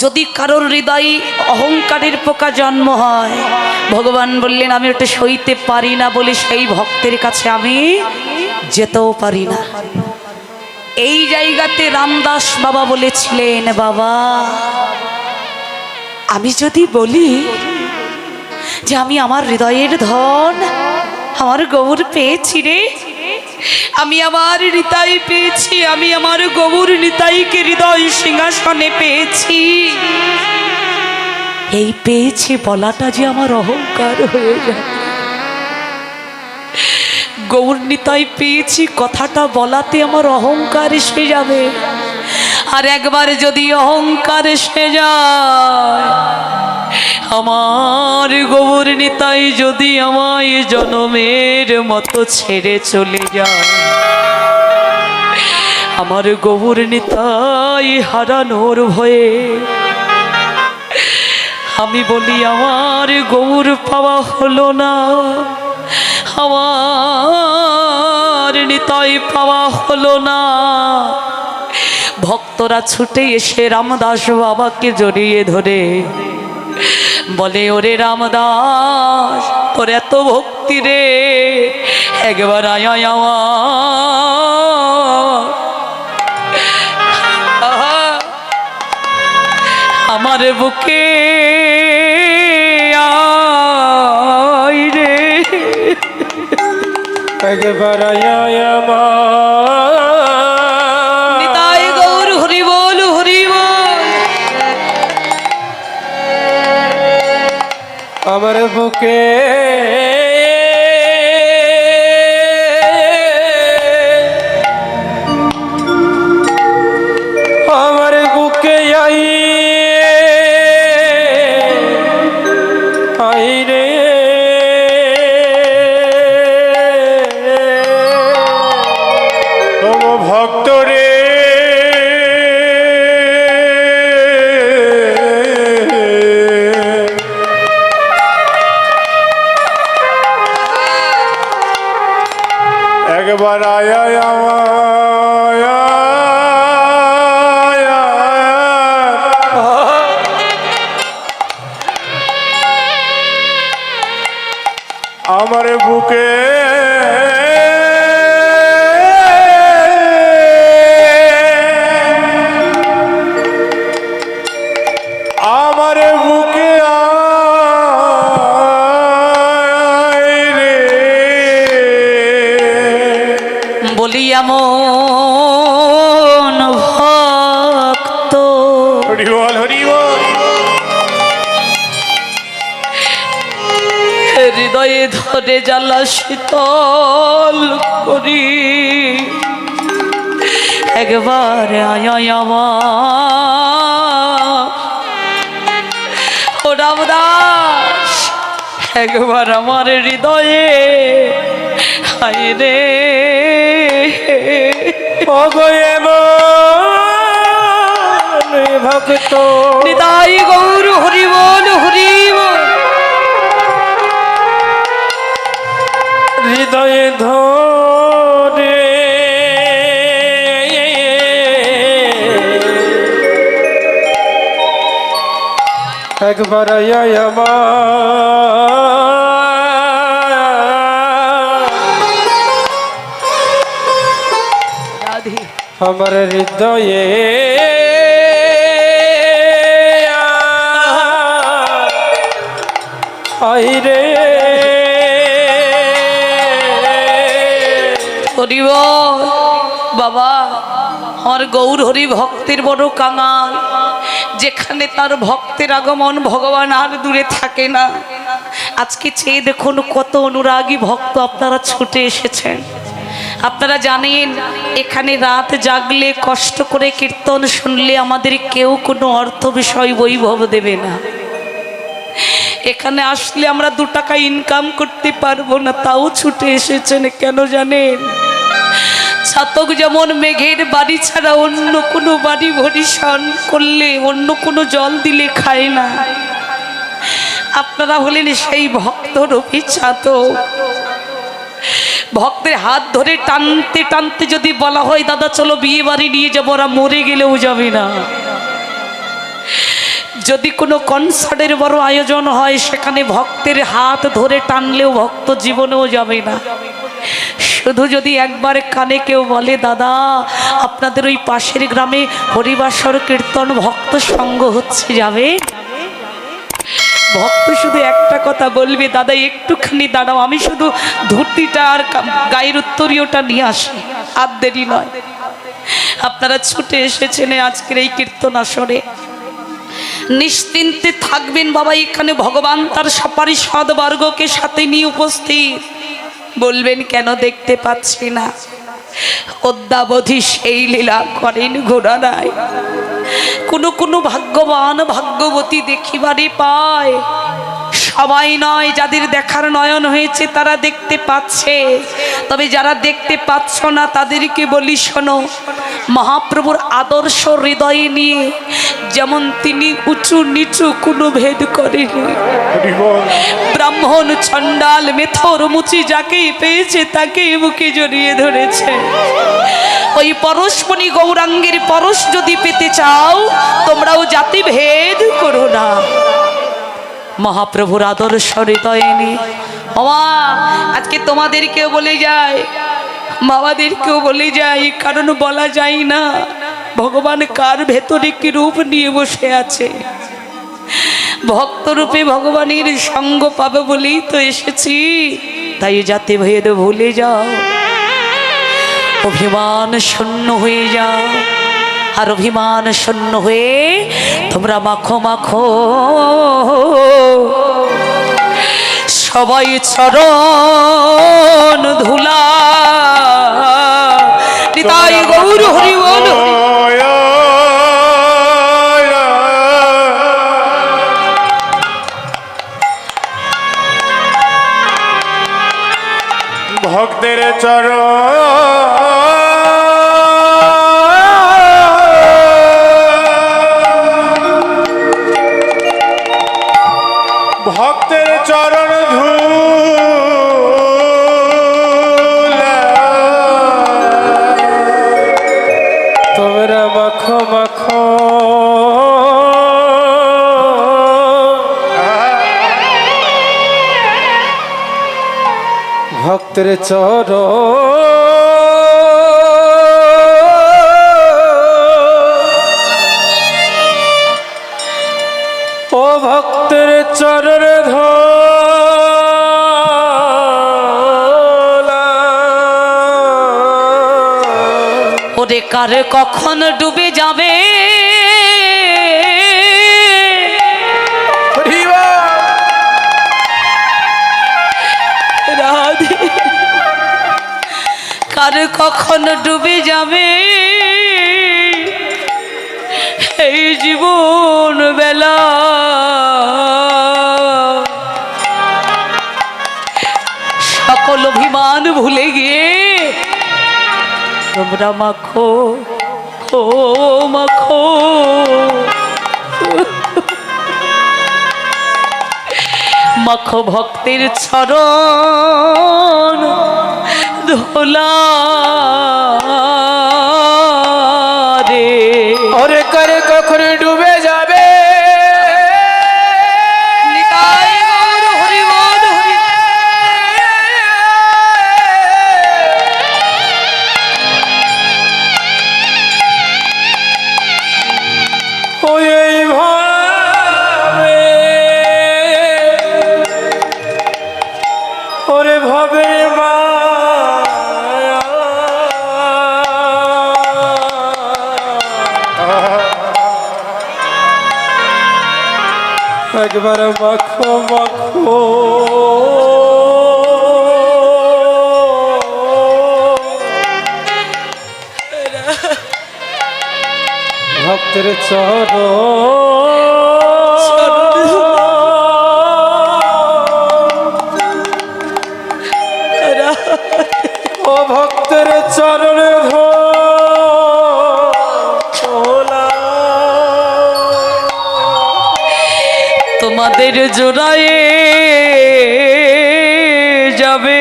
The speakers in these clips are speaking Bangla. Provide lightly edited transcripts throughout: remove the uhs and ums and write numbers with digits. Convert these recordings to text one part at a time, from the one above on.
যদি কারোর হৃদয়ে অহংকারের পোকা জন্ম হয়, ভগবান বললেন আমি ওটা সইতে পারি না বলে সেই ভক্তের কাছে আমি যেতেও পারি না। এই জায়গাতে রামদাস বাবা বলেছিলেন, বাবা আমি যদি বলি যে আমি আমার হৃদয়ের ধন আমার গৌর পেয়েছি রে, আমি আমার হৃদয় পেয়েছি, আমি আমার গৌর নিতাইকে হৃদয় সিংহাসনে পেয়েছি, এই পেয়েছি বলাটা যে আমার অহংকার হয়ে যায়। গৌর নিতাই পেয়েছি কথাটা বলাতে আমার অহংকার এসে যাবে। আর একবার যদি অহংকার এসে যায়, আমার গৌর নিতাই যদি আমায় জনমের মতো ছেড়ে চলে যায়, আমার গৌর নিতাই হারানোর ভয়ে আমি বলি আমার গৌর পাওয়া হলো না, আমার নিতাই পাওয়া হলো না। ভক্তরা ছুটে এসে রামদাস বাবাকে জড়িয়ে ধরে বলে, ওরে রামদাস তোর এত ভক্তি রে, একবার আয় আমার বুকে আয় রে, একবার নিতাই গৌর হরি বল হরি বল। আমার বুকে আমার বুকে আই রে, ও ভক্ত রে, একবার আয় আমার বুকে আমার বুকে আয় রে, বলি এমন ভক্ত হরি বল হরি বল, হৃদয়ে ধরে জ্বালা শীতল করি, একবার আয় আমার ও রামদাস, একবার আমার হৃদয়ে আয় রে, ভক্ত নিতাই গৌর হরি বল হরি বল। হৃদয়ে ধরে একবার আমার হৃদয়ে আই রে, হরি বল। বাবা আমার গৌর হরি ভক্তের বড় কাঙাল, যেখানে তার ভক্তের আগমন ভগবান আর দূরে থাকে না। আজকে চেয়ে দেখুন কত অনুরাগী ভক্ত আপনারা ছুটে এসেছেন। আপনারা জানেন এখানে রাত জাগলে কষ্ট করে কীর্তন শুনলে আমাদের কেউ কোনো অর্থ বিষয় বৈভব দেবে না। এখানে আসলে আমরা 2 টাকা ইনকাম করতে পারবো না, তাও ছুটে এসেছেন কেন জানেন? ছাতক যেমন মেঘের বাড়ি ছাড়া অন্য কোনো বাড়ি ভরিষণ করলে অন্য কোনো জল দিলে খায় না, আপনারা হলেন সেই ভক্তরূপী ছাতক। ভক্তের হাত ধরে টানতে টানতে যদি বলা হয় দাদা চলো বিয়ে বাড়ি নিয়ে যাবো, ওরা মরে গেলেও যাবে না। যদি কোনো কনসার্টের বড় আয়োজন হয়, সেখানে ভক্তের হাত ধরে টানলেও ভক্ত জীবনেও যাবে না। শুধু যদি একবার কানে কেউ বলে, দাদা আপনাদের ওই পাশের গ্রামে হরিবাসর কীর্তন ভক্ত সঙ্গ হচ্ছে, যাবে? ভক্ত শুধু একটা কথা বলবে, দাদা একটুখানি দাঁড়াও, আমি শুধু ধুতিটা আর গায়ের উত্তরীয়টা নিয়ে আসি, আর দেরি নয়। আপনারা ছুটে এসেছেন আজকের এই কীর্তন আসরে, নিশ্চিন্তে থাকবেন বাবা, এখানে ভগবান তার সপারিষদ বর্গকে সাথে নিয়ে উপস্থিত। বলবেন কেন দেখতে পাচ্ছি না? অদ্যাবধি সেই লীলা করেন ঘোড়ারায়। কোনো ভাগ্যবান ভাগ্যবতী দেখিবারে পায়, সবাই নয়। যাদের দেখার নয়ন হয়েছে তারা দেখতে পাচ্ছে, তবে যারা দেখতে পাচ্ছ না তাদেরকে বলি, শোনো, মহাপ্রভুর আদর্শ হৃদয়ে নিয়ে যেমন তিনি উঁচু নিচু কোনো ভেদ করেনি। ব্রাহ্মণ চণ্ডাল মেথর মুচি যাকেই পেয়েছে তাকেই বুকে জড়িয়ে ধরেছে। ওই পরশমণি গৌরাঙ্গের পরশ যদি পেতে চাও, তোমরাও জাতি ভেদ করো না। মহাপ্রভুর আদর্শ হৃদয়ে নিয়ে আজকে তোমাদেরকেও বলে যায়, বাবাদেরকেও বলে যায়, কারণ বলা যায় না ভগবান কার ভেতরে কি রূপ নিয়ে বসে আছে। ভক্তরূপে ভগবানের সঙ্গ পাবে বলেই তো এসেছি, তাই জাতি ভেদ ভুলে যাও, অভিমান শূন্য হয়ে যাও। আর অভিমান শূন্য হয়ে তোমরা মাখো মাখো সবাই চরণ ধুলা। নিতাই গৌর হরি বল। ভক্তের চরণ ভক্তের চরণ ধুলা তোমরা মাখো মাখো ভক্তের চরণ ও ভক্তের চরণ ধোলা। ওরে কার কখন ডুবে যাবে রাধে, কার কখন ডুবে যাবে এই জীবন বেলা। সকল অভিমান ভুলে গিয়ে তোমরা মাখো ও মাখো মাখো ভক্তের চরণ ধোলা রে। ওরে করে কখন ডুবে যাবে নিতাই গৌর হরি বল হরি। ওই ভাবে ওরে ভাবে মায়া একবার মাখো মাখো ভক্তের ও ভক্তের চরণে ধোলা। তোমাদের জোড়ায়ে যাবে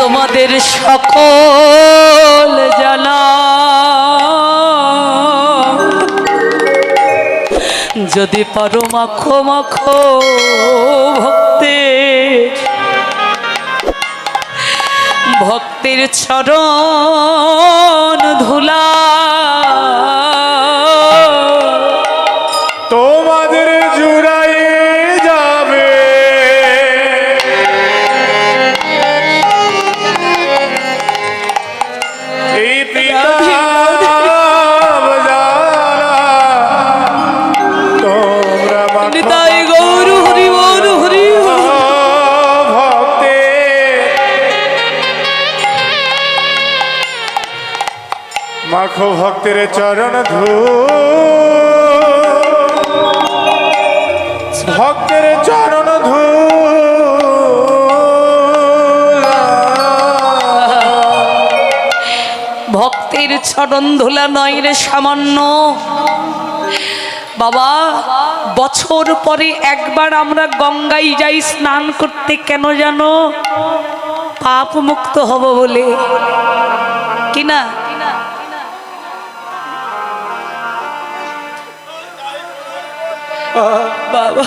তোমাদের সকল জ্বালা। যদি পারো মাখো মাখো ভক্তের ভক্তের চরণ ধুলা তোমাদের জুড়াই যাবে এই পিতা তোমরা নিতাই গৌর হরি বল হরি বল। ভক্তে মাখো ভক্তের চরণ ভক্তের চরণ ভক্তের চরণ ধুলা নয় রে সামান্য বাবা। বছর পরে একবার আমরা গঙ্গায় যাই স্নান করতে, কেন জানো? পাপ মুক্ত হব বলে, কিনা? বাবা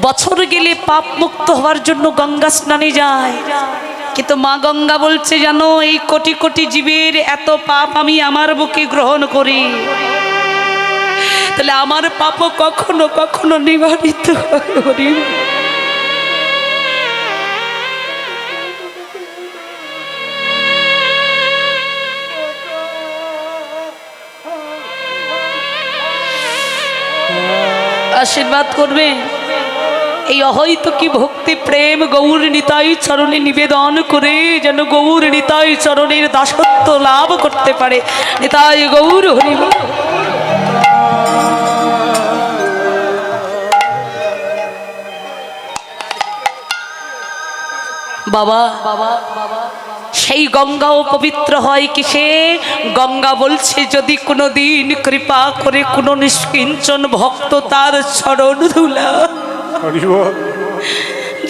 বছর গেলে পাপ মুক্ত হওয়ার জন্য গঙ্গা স্নানে যায়, কিন্তু মা গঙ্গা বলছে জানো, এই কোটি কোটি জীবের এত পাপ আমি আমার বুকে গ্রহণ করি, তাহলে আমার পাপও কখনো কখনো নিবারিত করি। আশীর্বাদ করবে এই অহৈত কি ভক্তি প্রেম গৌর নিতাই চরণে নিবেদন করে যেন গৌর নিতাই চরণের দাসত্ব লাভ করতে পারে। নিতাই গৌর হরি বল। বাবা সেই গঙ্গাও পবিত্র হয় কিসে? গঙ্গা বলছে যদি কোনো দিন কৃপা করে কোনো নিষ্কিঞ্চন ভক্ত তার চরণ ধুলা,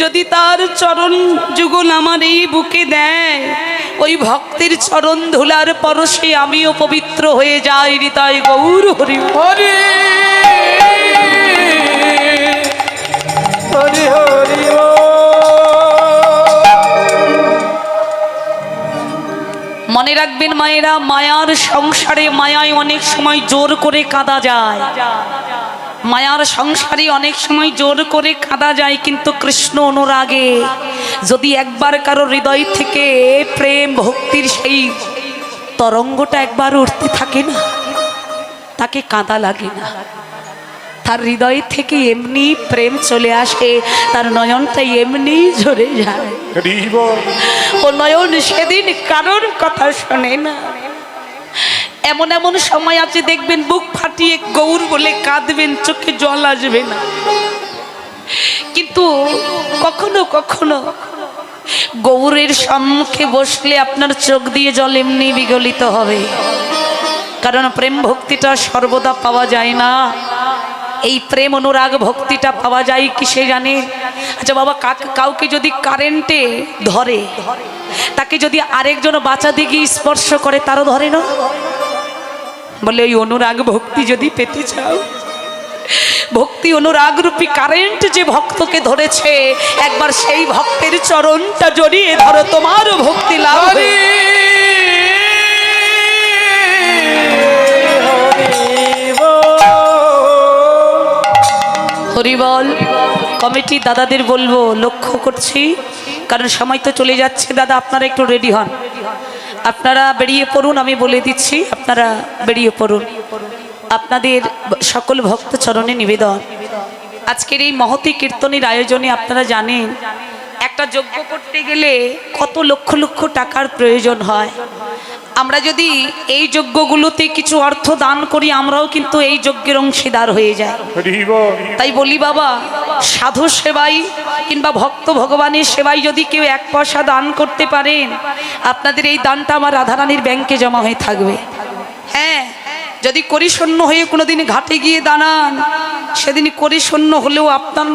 যদি তার চরণ যুগল আমার এই বুকে দেয়, ওই ভক্তের চরণ ধুলার পরশে আমিও পবিত্র হয়ে যাই। নিতাই গৌর হরি হরি হরি হরি। মনে রাখবেন মায়েরা, মায়ার সংসারে মায়ায় অনেক সময় জোর করে কাঁদা যায়, মায়ার সংসারে অনেক সময় জোর করে কাঁদা যায়, কিন্তু কৃষ্ণ অনুরাগে যদি একবার কারো হৃদয় থেকে প্রেম ভক্তির সেই তরঙ্গটা একবার উঠতে থাকে না, তাকে কাঁদা লাগে না, তার হৃদয় থেকে এমনি প্রেম চলে আসে, তার নয়নটা এমনি ঝরে যায়। ও নয়ন সেদিন কারোর কথা শোনে না। এমন এমন সময় আছে দেখবেন বুক ফাটিয়ে গৌর বলে কাঁদবেন, চোখে জল আসবে না, কিন্তু কখনো কখনো গৌরের সম্মুখে বসলে আপনার চোখ দিয়ে জল এমনি বিগলিত হবে, কারণ প্রেম ভক্তিটা সর্বদা পাওয়া যায় না। এই প্রেম অনুরাগ ভক্তিটা পাওয়া যায় কিসে জানে? আচ্ছা বাবা, কাউকে যদি কারেন্টে ধরে, তাকে যদি আরেকজন বাঁচাতে গিয়ে স্পর্শ করে, তারও ধরে না? বলে ওই অনুরাগ ভক্তি যদি পেতে চাও, ভক্তি অনুরাগ রূপী কারেন্ট যে ভক্তকে ধরেছে, একবার সেই ভক্তের চরণটা জড়িয়ে ধরো, তোমার ভক্তি লাভ হবে। হরিবল। কমিটি দাদাদের বলবো, লক্ষ্য করছি কারণ সময় তো চলে যাচ্ছে, দাদা আপনারা একটু রেডি হন, আপনারা বেরিয়ে পড়ুন, আমি বলে দিচ্ছি আপনারা বেরিয়ে পড়ুন। আপনাদের সকল ভক্ত চরণে নিবেদন, আজকের এই মহতী কীর্তনের আয়োজনে আপনারা জানেন একটা যজ্ঞ করতে গেলে কত লক্ষ লক্ষ টাকার প্রয়োজন হয়। আমরা যদি এই যজ্ঞগুলোতে কিছু অর্থ দান করি, আমরাও কিন্তু এই যজ্ঞের অংশীদার হয়ে যাই। তাই বলি বাবা, সাধু সেবাই কিংবা ভক্ত ভগবানের সেবাই যদি কেউ 1 পয়সা দান করতে পারেন, আপনাদের এই দানটা আমার রাধারানীর ব্যাংকে জমা হয়ে থাকবে। হ্যাঁ, যদি করি শূন্য হয়ে কোনোদিন ঘাটে গিয়ে দাঁড়ান, সেদিন করি শূন্য হলেও আপনার